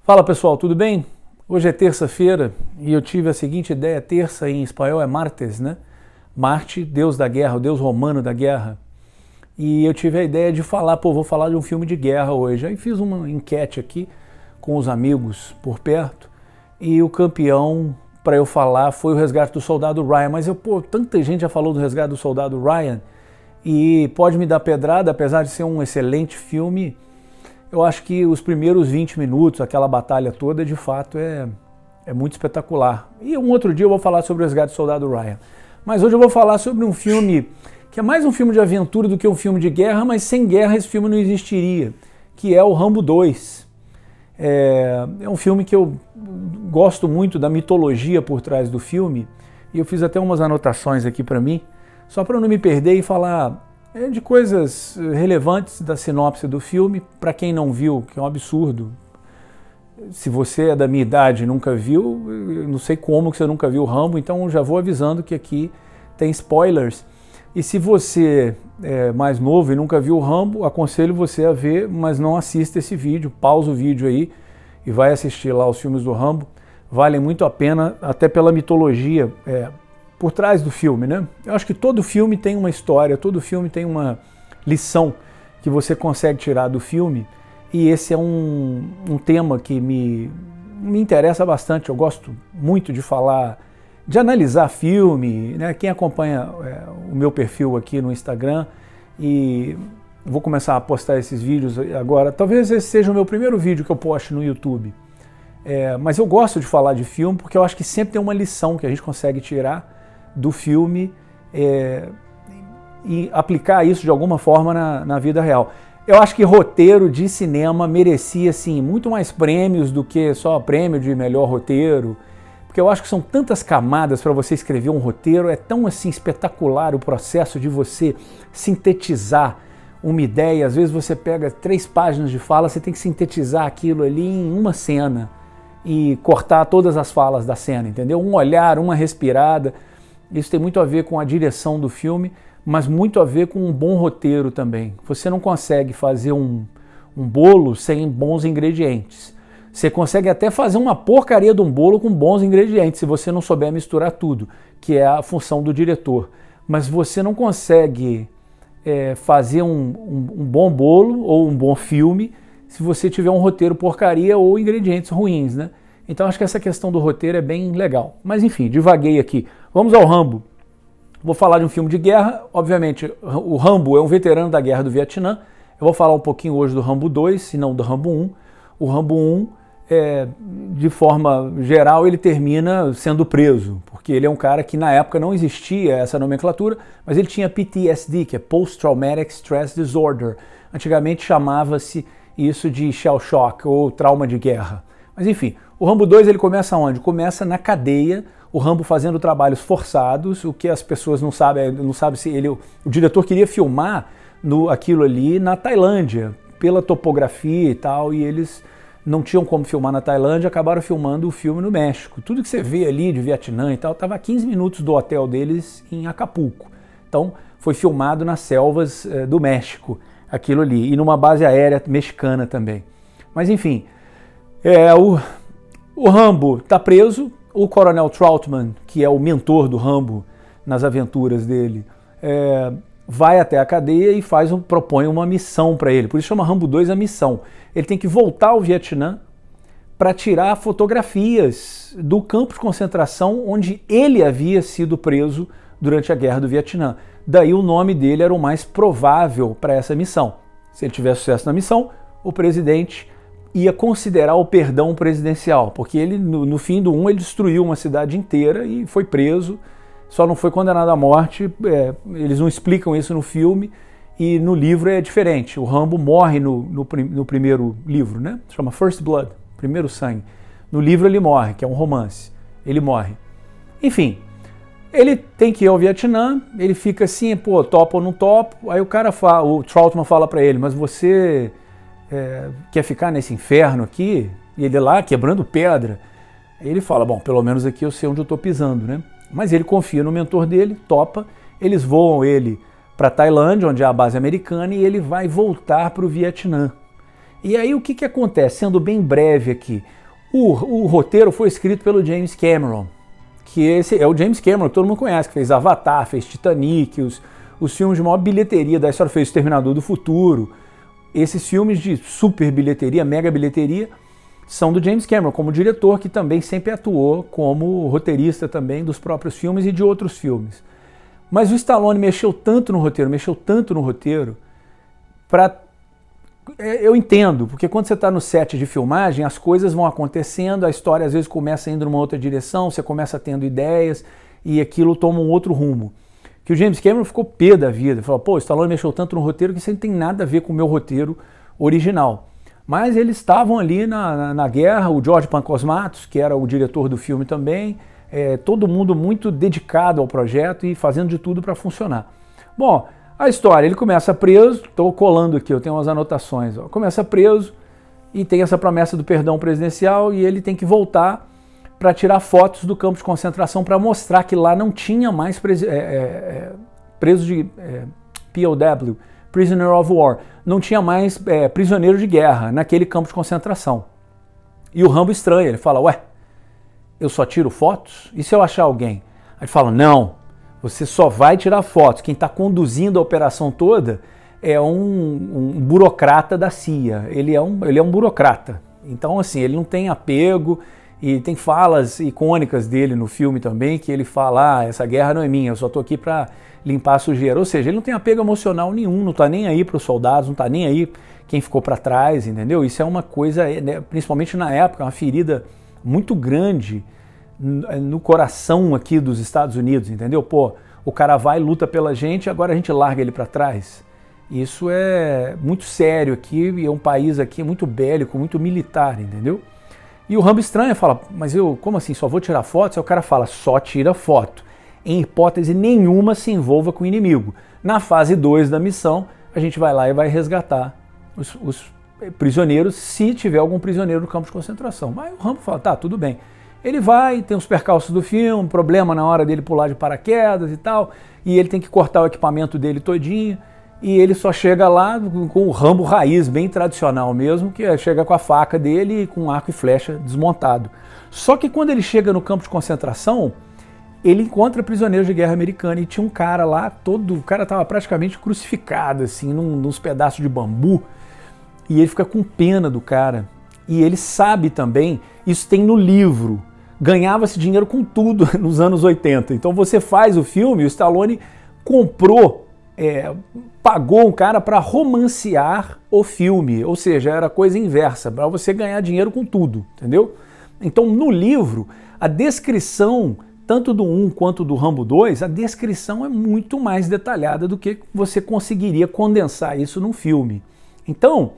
Fala pessoal, tudo bem? Hoje é terça-feira e eu tive a seguinte ideia, terça em espanhol é martes, né? Marte, deus da guerra, o deus romano da guerra. E eu tive a ideia de falar, vou falar de um filme de guerra hoje. Aí fiz uma enquete aqui com os amigos por perto e o campeão para eu falar foi o Resgate do Soldado Ryan. Mas tanta gente já falou do Resgate do Soldado Ryan e pode me dar pedrada, apesar de ser um excelente filme. Eu acho que os primeiros 20 minutos, aquela batalha toda, de fato é muito espetacular. E um outro dia eu vou falar sobre o Resgate do Soldado Ryan. Mas hoje eu vou falar sobre um filme que é mais um filme de aventura do que um filme de guerra, mas sem guerra esse filme não existiria, que é o Rambo 2. É um filme que eu gosto muito da mitologia por trás do filme, e eu fiz até umas anotações aqui para mim, só para não me perder e falar de coisas relevantes da sinopse do filme, para quem não viu, que é um absurdo. Se você é da minha idade e nunca viu, eu não sei como que você nunca viu o Rambo, então já vou avisando que aqui tem spoilers. E se você é mais novo e nunca viu o Rambo, aconselho você a ver, mas não assista esse vídeo, pausa o vídeo aí e vai assistir lá os filmes do Rambo. Valem muito a pena, até pela mitologia por trás do filme, né? Eu acho que todo filme tem uma história, todo filme tem uma lição que você consegue tirar do filme, e esse é um tema que me interessa bastante. Eu gosto muito de falar, de analisar filme, né? Quem acompanha o meu perfil aqui no Instagram, e vou começar a postar esses vídeos agora, talvez esse seja o meu primeiro vídeo que eu poste no YouTube, mas eu gosto de falar de filme porque eu acho que sempre tem uma lição que a gente consegue tirar do filme e aplicar isso de alguma forma na vida real. Eu acho que roteiro de cinema merecia assim, muito mais prêmios do que só prêmio de melhor roteiro, porque eu acho que são tantas camadas para você escrever um roteiro, é tão assim espetacular o processo de você sintetizar uma ideia. Às vezes você pega 3 páginas de fala, você tem que sintetizar aquilo ali em uma cena e cortar todas as falas da cena, entendeu? Um olhar, uma respirada. Isso tem muito a ver com a direção do filme, mas muito a ver com um bom roteiro também. Você não consegue fazer um bolo sem bons ingredientes. Você consegue até fazer uma porcaria de um bolo com bons ingredientes, se você não souber misturar tudo, que é a função do diretor. Mas você não consegue fazer um bom bolo ou um bom filme se você tiver um roteiro porcaria ou ingredientes ruins, né? Então acho que essa questão do roteiro é bem legal. Mas enfim, divaguei aqui. Vamos ao Rambo. Vou falar de um filme de guerra. Obviamente, o Rambo é um veterano da Guerra do Vietnã. Eu vou falar um pouquinho hoje do Rambo 2, se não do Rambo 1. O Rambo 1, de forma geral, ele termina sendo preso, porque ele é um cara que na época não existia essa nomenclatura, mas ele tinha PTSD, que é Post Traumatic Stress Disorder. Antigamente chamava-se isso de shell shock ou trauma de guerra. Mas enfim, o Rambo 2 ele começa onde? Começa na cadeia, o Rambo fazendo trabalhos forçados, o que as pessoas não sabem se o diretor queria filmar aquilo ali na Tailândia, pela topografia e tal, e eles não tinham como filmar na Tailândia, acabaram filmando o filme no México. Tudo que você vê ali de Vietnã e tal, estava a 15 minutos do hotel deles em Acapulco. Então foi filmado nas selvas do México, aquilo ali, e numa base aérea mexicana também. Mas enfim, o Rambo está preso, o Coronel Trautman, que é o mentor do Rambo nas aventuras dele, vai até a cadeia e propõe uma missão para ele. Por isso chama Rambo 2 a missão. Ele tem que voltar ao Vietnã para tirar fotografias do campo de concentração onde ele havia sido preso durante a Guerra do Vietnã. Daí o nome dele era o mais provável para essa missão. Se ele tivesse sucesso na missão, o presidente ia considerar o perdão presidencial, porque ele, no fim do 1, ele destruiu uma cidade inteira e foi preso, só não foi condenado à morte. Eles não explicam isso no filme, e no livro é diferente. O Rambo morre no primeiro livro, né? Chama First Blood, Primeiro Sangue. No livro ele morre, que é um romance. Ele morre. Enfim, ele tem que ir ao Vietnã, ele fica assim, topo ou não topo? Aí o Trautman fala para ele, mas você quer ficar nesse inferno aqui? E ele lá quebrando pedra. Aí ele fala, bom, pelo menos aqui eu sei onde eu estou pisando, né? Mas ele confia no mentor dele, topa, eles voam ele para Tailândia, onde é a base americana, e ele vai voltar para o Vietnã. E aí o que acontece? Sendo bem breve aqui, o roteiro foi escrito pelo James Cameron, que esse é o James Cameron que todo mundo conhece, que fez Avatar, fez Titanic, os filmes de maior bilheteria da história, fez Exterminador do Futuro. Esses filmes de super bilheteria, mega bilheteria, são do James Cameron, como diretor, que também sempre atuou como roteirista também dos próprios filmes e de outros filmes. Mas o Stallone mexeu tanto no roteiro, eu entendo, porque quando você está no set de filmagem, as coisas vão acontecendo, a história às vezes começa indo numa outra direção, você começa tendo ideias e aquilo toma um outro rumo. Que o James Cameron ficou pé da vida, falou, pô, o Stallone mexeu tanto no roteiro que isso não tem nada a ver com o meu roteiro original. Mas eles estavam ali na guerra, o George Pancosmatos, que era o diretor do filme também, todo mundo muito dedicado ao projeto e fazendo de tudo para funcionar. Bom, a história, ele começa preso, estou colando aqui, eu tenho umas anotações, ó. Começa preso e tem essa promessa do perdão presidencial e ele tem que voltar para tirar fotos do campo de concentração para mostrar que lá não tinha mais preso de POW, Prisoner of War, não tinha mais prisioneiro de guerra naquele campo de concentração. E o Rambo estranha, ele fala, ué, eu só tiro fotos? E se eu achar alguém? Aí ele fala, não, você só vai tirar fotos. Quem está conduzindo a operação toda é um burocrata da CIA. Ele é um burocrata. Então, assim, ele não tem apego e tem falas icônicas dele no filme também, que ele fala, essa guerra não é minha, eu só estou aqui para limpar a sujeira. Ou seja, ele não tem apego emocional nenhum, não está nem aí para os soldados, não está nem aí quem ficou para trás, entendeu? Isso é uma coisa, né, principalmente na época, uma ferida muito grande no coração aqui dos Estados Unidos, entendeu? Pô, o cara vai, luta pela gente, agora a gente larga ele para trás. Isso é muito sério aqui e é um país aqui muito bélico, muito militar, entendeu? E o Rambo estranha, fala, mas como assim, só vou tirar fotos? Aí o cara fala, só tira foto. Em hipótese nenhuma se envolva com o inimigo. Na fase 2 da missão, a gente vai lá e vai resgatar os prisioneiros, se tiver algum prisioneiro no campo de concentração. Mas o Rambo fala, tá, tudo bem. Ele vai, tem os percalços do filme, problema na hora dele pular de paraquedas e tal, e ele tem que cortar o equipamento dele todinho, e ele só chega lá com o Rambo raiz, bem tradicional mesmo, que chega com a faca dele e com arco e flecha desmontado. Só que quando ele chega no campo de concentração, ele encontra prisioneiros de guerra americana e tinha um cara lá, o cara estava praticamente crucificado, assim, nos pedaços de bambu, e ele fica com pena do cara. E ele sabe também, isso tem no livro, ganhava-se dinheiro com tudo nos anos 80. Então você faz o filme, o Stallone pagou um cara para romancear o filme, ou seja, era coisa inversa, para você ganhar dinheiro com tudo, entendeu? Então no livro, a descrição, tanto do 1 quanto do Rambo 2, a descrição é muito mais detalhada do que você conseguiria condensar isso num filme. Então,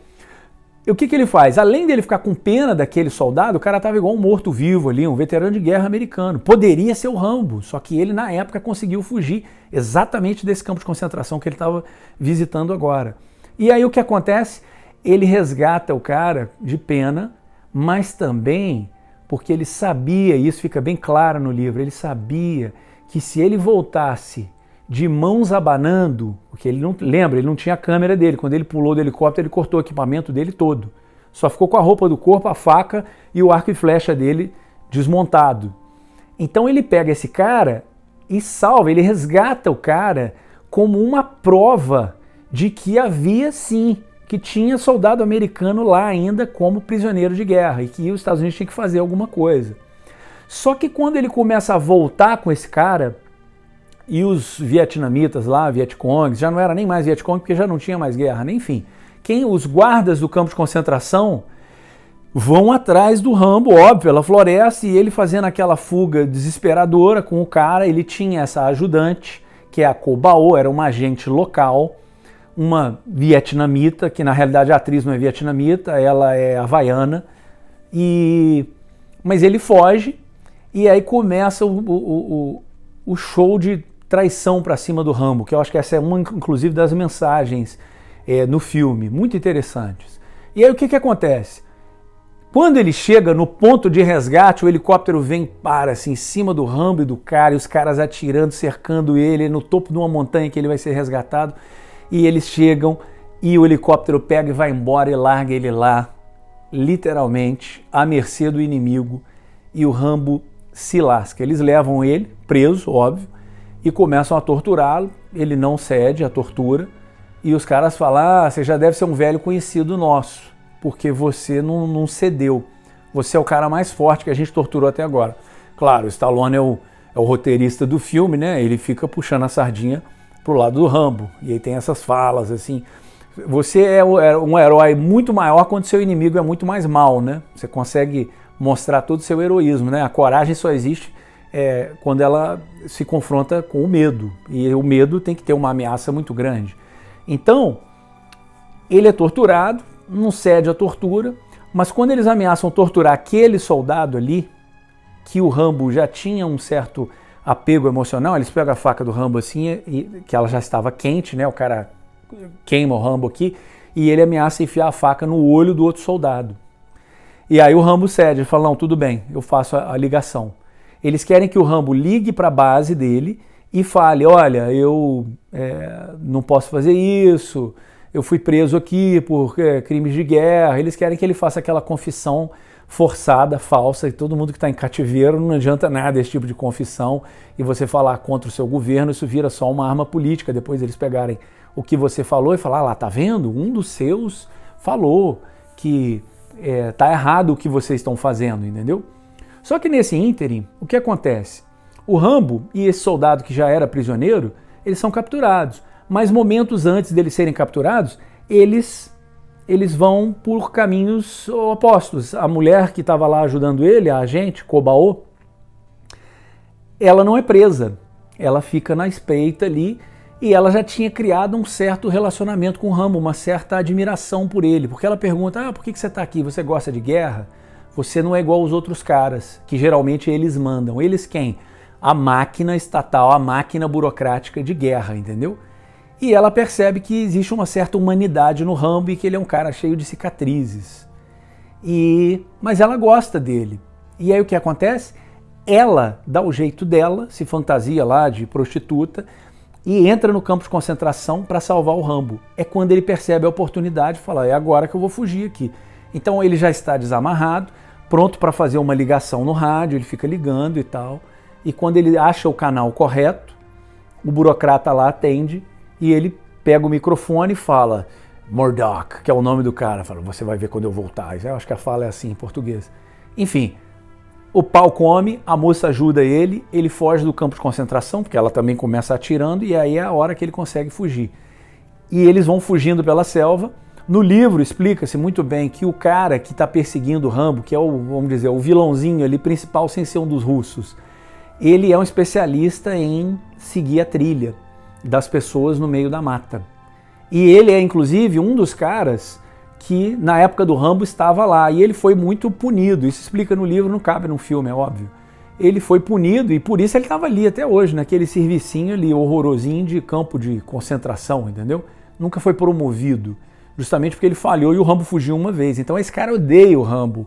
o que ele faz? Além dele ficar com pena daquele soldado, o cara estava igual um morto-vivo ali, um veterano de guerra americano. Poderia ser o Rambo, só que ele na época conseguiu fugir exatamente desse campo de concentração que ele estava visitando agora. E aí o que acontece? Ele resgata o cara de pena, mas também porque ele sabia, e isso fica bem claro no livro, ele sabia que se ele voltasse de mãos abanando, porque ele não tinha a câmera dele, quando ele pulou do helicóptero ele cortou o equipamento dele todo, só ficou com a roupa do corpo, a faca e o arco e flecha dele desmontado. Então ele pega esse cara e salva, ele resgata o cara como uma prova de que havia sim, que tinha soldado americano lá ainda como prisioneiro de guerra e que os Estados Unidos tinham que fazer alguma coisa. Só que quando ele começa a voltar com esse cara, e os vietnamitas lá, Vietcongs, já não era nem mais Vietcong porque já não tinha mais guerra, nem enfim. Os guardas do campo de concentração vão atrás do Rambo, óbvio, pela floresta, e ele fazendo aquela fuga desesperadora com o cara, ele tinha essa ajudante, que é a Cobao, era uma agente local, uma vietnamita, que na realidade a atriz não é vietnamita, ela é havaiana, mas ele foge, e aí começa o show de traição para cima do Rambo, que eu acho que essa é uma, inclusive, das mensagens no filme, muito interessantes. E aí o que acontece? Quando ele chega no ponto de resgate, o helicóptero para assim, em cima do Rambo e do cara, e os caras atirando, cercando ele no topo de uma montanha que ele vai ser resgatado, e eles chegam, e o helicóptero pega e vai embora e larga ele lá, literalmente, à mercê do inimigo, e o Rambo se lasca. Eles levam ele, preso, óbvio, e começam a torturá-lo, ele não cede à tortura, e os caras falam, você já deve ser um velho conhecido nosso, porque você não cedeu, você é o cara mais forte que a gente torturou até agora. Claro, o Stallone é o roteirista do filme, né? Ele fica puxando a sardinha pro lado do Rambo, e aí tem essas falas assim, você é um herói muito maior quando seu inimigo é muito mais mal, né? Você consegue mostrar todo o seu heroísmo, né? A coragem só existe quando ela se confronta com o medo, e o medo tem que ter uma ameaça muito grande. Então, ele é torturado, não cede à tortura, mas quando eles ameaçam torturar aquele soldado ali, que o Rambo já tinha um certo apego emocional, eles pegam a faca do Rambo assim, que ela já estava quente, né? O cara queima o Rambo aqui, e ele ameaça enfiar a faca no olho do outro soldado. E aí o Rambo cede, ele fala, não, tudo bem, eu faço a ligação. Eles querem que o Rambo ligue para a base dele e fale, olha, eu não posso fazer isso, eu fui preso aqui por crimes de guerra. Eles querem que ele faça aquela confissão forçada, falsa, e todo mundo que está em cativeiro não adianta nada esse tipo de confissão, e você falar contra o seu governo, isso vira só uma arma política, depois eles pegarem o que você falou e falar, lá, tá vendo? Um dos seus falou que tá errado o que vocês estão fazendo, entendeu? Só que nesse ínterim, o que acontece? O Rambo e esse soldado que já era prisioneiro, eles são capturados, mas momentos antes deles serem capturados, eles vão por caminhos opostos. A mulher que estava lá ajudando ele, a agente, Kobao, ela não é presa, ela fica na espreita ali, e ela já tinha criado um certo relacionamento com o Rambo, uma certa admiração por ele, porque ela pergunta, por que você está aqui? Você gosta de guerra? Você não é igual aos outros caras, que geralmente eles mandam. Eles quem? A máquina estatal, a máquina burocrática de guerra, entendeu? E ela percebe que existe uma certa humanidade no Rambo e que ele é um cara cheio de cicatrizes. Mas ela gosta dele. E aí o que acontece? Ela dá o jeito dela, se fantasia lá de prostituta, e entra no campo de concentração para salvar o Rambo. É quando ele percebe a oportunidade e fala, é agora que eu vou fugir aqui. Então ele já está desamarrado, pronto para fazer uma ligação no rádio, ele fica ligando e tal. E quando ele acha o canal correto, o burocrata lá atende e ele pega o microfone e fala, Murdoch, que é o nome do cara, fala, você vai ver quando eu voltar. Eu acho que a fala é assim em português. Enfim, o pau come, a moça ajuda ele foge do campo de concentração, porque ela também começa atirando, e aí é a hora que ele consegue fugir. E eles vão fugindo pela selva. No livro explica-se muito bem que o cara que está perseguindo o Rambo, que é vamos dizer, o vilãozinho ali principal sem ser um dos russos, ele é um especialista em seguir a trilha das pessoas no meio da mata. E ele é inclusive um dos caras que na época do Rambo estava lá, e ele foi muito punido. Isso explica no livro, não cabe no filme, é óbvio. Ele foi punido e por isso ele estava ali até hoje, naquele servicinho ali horrorosinho de campo de concentração, entendeu? Nunca foi promovido, justamente porque ele falhou e o Rambo fugiu uma vez. Então esse cara odeia o Rambo.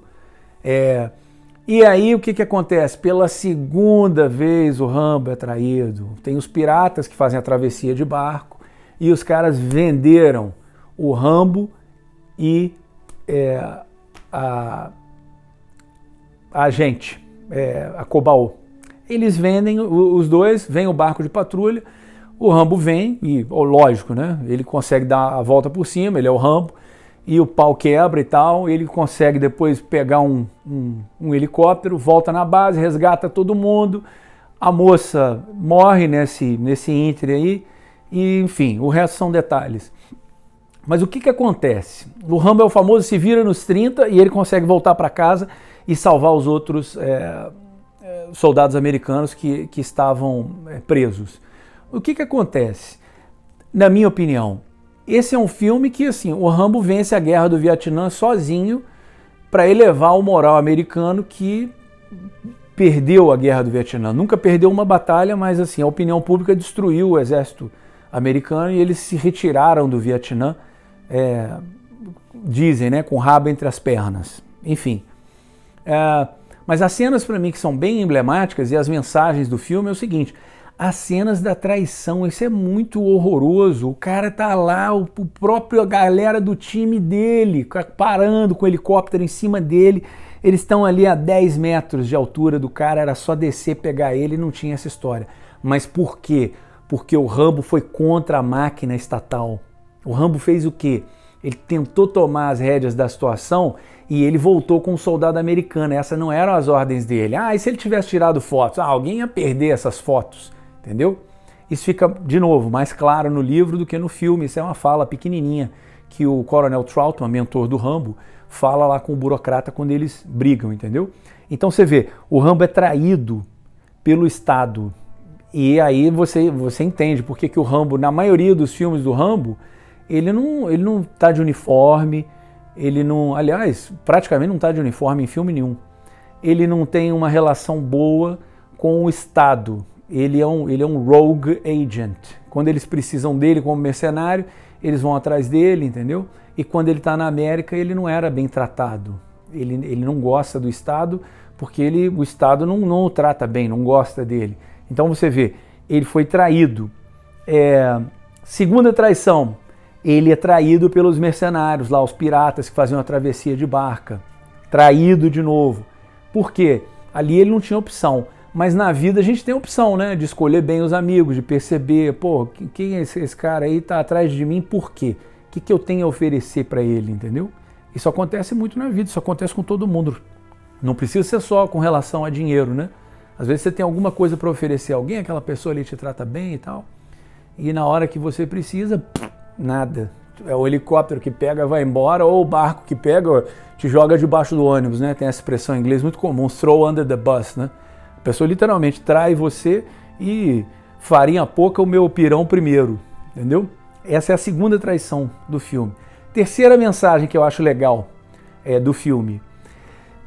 E aí o que acontece? Pela segunda vez o Rambo é traído. Tem os piratas que fazem a travessia de barco e os caras venderam o Rambo e a gente, a Kobao. Eles vendem, os dois, vem o barco de patrulha, o Rambo vem, e lógico, né? Ele consegue dar a volta por cima, ele é o Rambo, e o pau quebra e tal, ele consegue depois pegar um helicóptero, volta na base, resgata todo mundo, a moça morre nesse íntere aí, e enfim, o resto são detalhes. Mas o que acontece? O Rambo é o famoso se vira nos 30 e ele consegue voltar para casa e salvar os outros soldados americanos que estavam presos. O que acontece? Na minha opinião, esse é um filme que assim, o Rambo vence a guerra do Vietnã sozinho para elevar o moral americano que perdeu a guerra do Vietnã. Nunca perdeu uma batalha, mas assim, a opinião pública destruiu o exército americano e eles se retiraram do Vietnã, dizem, né, com o rabo entre as pernas. Enfim. Mas as cenas para mim que são bem emblemáticas e as mensagens do filme é o seguinte: as cenas da traição, isso é muito horroroso. O cara tá lá, o próprio galera do time dele, parando com o helicóptero em cima dele, eles estão ali a 10 metros de altura do cara, era só descer, pegar ele, não tinha essa história. Mas por quê? Porque o Rambo foi contra a máquina estatal. O Rambo fez o quê? Ele tentou tomar as rédeas da situação e ele voltou com um soldado americano. Essas não eram as ordens dele. E se ele tivesse tirado fotos? Alguém ia perder essas fotos, entendeu? Isso fica, de novo, mais claro no livro do que no filme. Isso é uma fala pequenininha que o Coronel Troutman, mentor do Rambo, fala lá com o burocrata quando eles brigam, entendeu? Então você vê, o Rambo é traído pelo Estado. E aí você entende por que o Rambo, na maioria dos filmes do Rambo, ele não tá de uniforme, ele não, aliás, praticamente não tá de uniforme em filme nenhum. Ele não tem uma relação boa com o Estado. Ele é um rogue agent. Quando eles precisam dele como mercenário, eles vão atrás dele, entendeu? E quando ele está na América, ele não era bem tratado. Ele não gosta do Estado, porque o Estado não o trata bem, não gosta dele. Então você vê, ele foi traído. Segunda traição, ele é traído pelos mercenários, lá os piratas que faziam a travessia de barca. Traído de novo. Por quê? Ali ele não tinha opção. Mas na vida a gente tem opção, né? De escolher bem os amigos, de perceber, pô, quem é esse cara aí, tá atrás de mim, por quê? O que eu tenho a oferecer para ele, entendeu? Isso acontece muito na vida, isso acontece com todo mundo. Não precisa ser só com relação a dinheiro, né? Às vezes você tem alguma coisa para oferecer a alguém, aquela pessoa ali te trata bem e tal, e na hora que você precisa, nada. É o helicóptero que pega, vai embora, ou o barco que pega, te joga debaixo do ônibus, né? Tem essa expressão em inglês muito comum, throw under the bus, né? A pessoa literalmente trai você e farinha pouca o meu pirão primeiro, entendeu? Essa é a segunda traição do filme. Terceira mensagem que eu acho legal do filme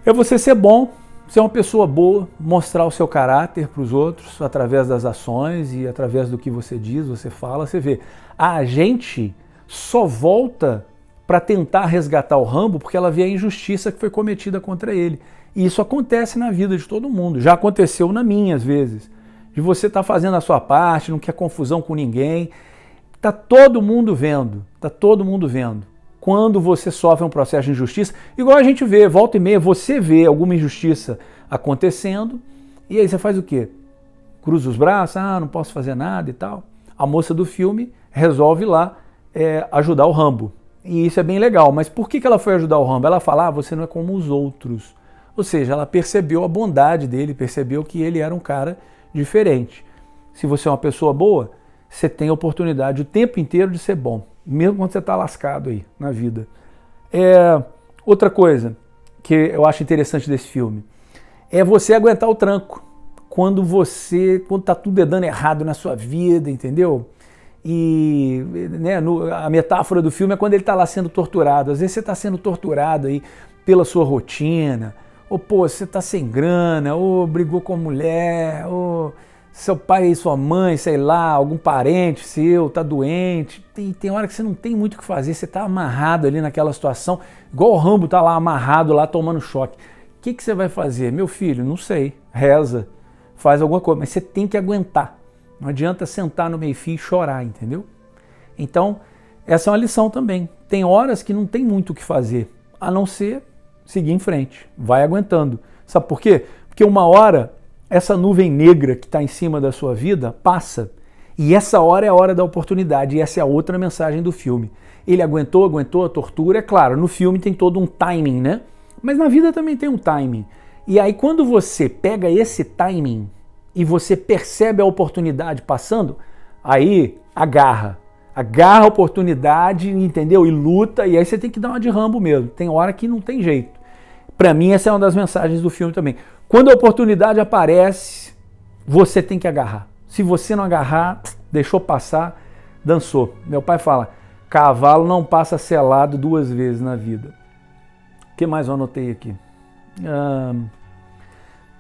é você ser bom, ser uma pessoa boa, mostrar o seu caráter para os outros através das ações e através do que você diz, você fala, você vê. A gente só volta para tentar resgatar o Rambo porque ela vê a injustiça que foi cometida contra ele. E isso acontece na vida de todo mundo. Já aconteceu na minha, às vezes. De você estar fazendo a sua parte, não quer confusão com ninguém. Tá todo mundo vendo. Tá todo mundo vendo. Quando você sofre um processo de injustiça, igual a gente vê, volta e meia, você vê alguma injustiça acontecendo, e aí você faz o quê? Cruza os braços, não posso fazer nada e tal. A moça do filme resolve lá ajudar o Rambo. E isso é bem legal. Mas por que ela foi ajudar o Rambo? Ela fala, você não é como os outros. Ou seja, ela percebeu a bondade dele, percebeu que ele era um cara diferente. Se você é uma pessoa boa, você tem a oportunidade o tempo inteiro de ser bom, mesmo quando você está lascado aí na vida. Outra coisa que eu acho interessante desse filme é você aguentar o tranco quando está tudo dando errado na sua vida, entendeu? E né, a metáfora do filme é quando ele está lá sendo torturado. Às vezes você está sendo torturado aí pela sua rotina, ou pô, você tá sem grana, ou brigou com a mulher, ou seu pai e sua mãe, sei lá, algum parente seu tá doente, tem hora que você não tem muito o que fazer, você tá amarrado ali naquela situação, igual o Rambo tá lá amarrado, lá tomando choque. O que você vai fazer? Meu filho, não sei, reza, faz alguma coisa, mas você tem que aguentar. Não adianta sentar no meio-fio e chorar, entendeu? Então, essa é uma lição também. Tem horas que não tem muito o que fazer, a não ser seguir em frente, vai aguentando. Sabe por quê? Porque uma hora essa nuvem negra que está em cima da sua vida passa. E essa hora é a hora da oportunidade. E essa é a outra mensagem do filme. Ele aguentou a tortura. É claro, no filme tem todo um timing, né? Mas na vida também tem um timing. E aí quando você pega esse timing e você percebe a oportunidade passando, aí agarra a oportunidade, entendeu? E luta, e aí você tem que dar uma de Rambo mesmo. Tem hora que não tem jeito. Para mim, essa é uma das mensagens do filme também. Quando a oportunidade aparece, você tem que agarrar. Se você não agarrar, deixou passar, dançou. Meu pai fala, cavalo não passa selado 2 vezes na vida. O que mais eu anotei aqui?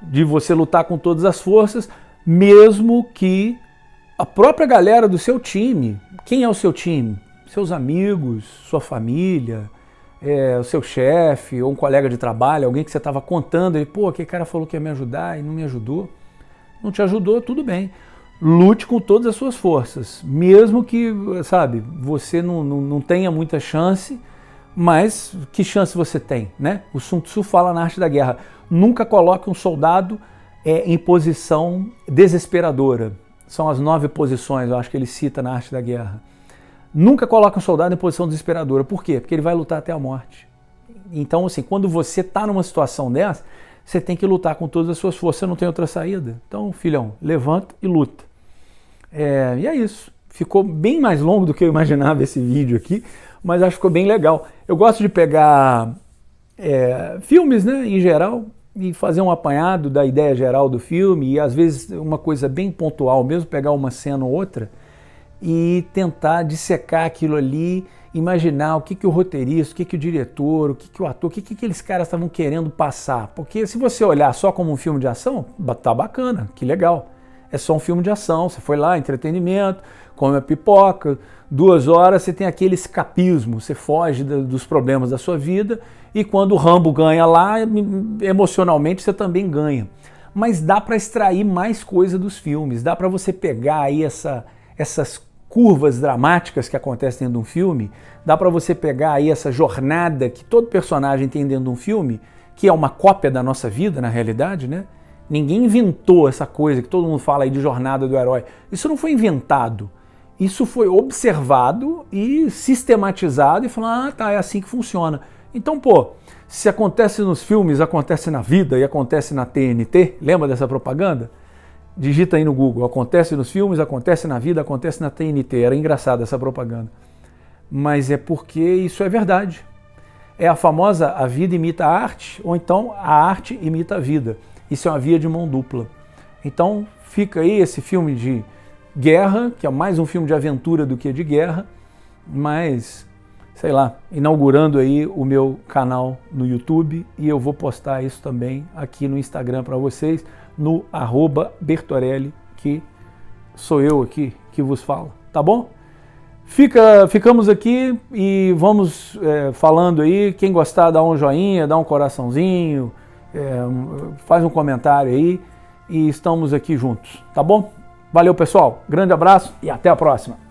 De você lutar com todas as forças, mesmo que a própria galera do seu time, quem é o seu time? Seus amigos, sua família, o seu chefe ou um colega de trabalho, alguém que você estava contando, ele, pô, aquele cara falou que ia me ajudar e não me ajudou. Não te ajudou, tudo bem. lute com todas as suas forças, mesmo que, sabe, você não tenha muita chance, mas que chance você tem, né? O Sun Tzu fala na Arte da Guerra, nunca coloque um soldado em posição desesperadora. São as 9 posições, eu acho que ele cita na Arte da Guerra. Nunca coloque um soldado em posição desesperadora. Por quê? Porque ele vai lutar até a morte. Então, assim, quando você está numa situação dessa, você tem que lutar com todas as suas forças, você não tem outra saída. Então, filhão, levanta e luta. E é isso. Ficou bem mais longo do que eu imaginava esse vídeo aqui, mas acho que ficou bem legal. Eu gosto de pegar filmes, né, em geral, e fazer um apanhado da ideia geral do filme, e às vezes uma coisa bem pontual mesmo, pegar uma cena ou outra e tentar dissecar aquilo ali, imaginar o que o roteirista, o que o diretor, o que o ator, o que aqueles caras estavam querendo passar. Porque se você olhar só como um filme de ação, tá bacana, que legal. É só um filme de ação, você foi lá, entretenimento, come a pipoca, 2 horas você tem aquele escapismo, você foge dos problemas da sua vida e quando o Rambo ganha lá, emocionalmente você também ganha. Mas dá para extrair mais coisa dos filmes, dá para você pegar aí essas curvas dramáticas que acontecem dentro de um filme, dá para você pegar aí essa jornada que todo personagem tem dentro de um filme, que é uma cópia da nossa vida na realidade, né? Ninguém inventou essa coisa que todo mundo fala aí de jornada do herói. Isso não foi inventado. Isso foi observado e sistematizado e falado, tá, é assim que funciona. Então, pô, se acontece nos filmes, acontece na vida e acontece na TNT, lembra dessa propaganda? Digita aí no Google, acontece nos filmes, acontece na vida, acontece na TNT. Era engraçada essa propaganda. Mas é porque isso é verdade. É a famosa a vida imita a arte, ou então a arte imita a vida. Isso é uma via de mão dupla. Então fica aí esse filme de guerra, que é mais um filme de aventura do que de guerra, mas, sei lá, inaugurando aí o meu canal no YouTube e eu vou postar isso também aqui no Instagram para vocês, no @Bertorelli, que sou eu aqui que vos falo, tá bom? Ficamos aqui e vamos falando aí, quem gostar dá um joinha, dá um coraçãozinho, faz um comentário aí e estamos aqui juntos, tá bom? Valeu, pessoal, grande abraço e até a próxima.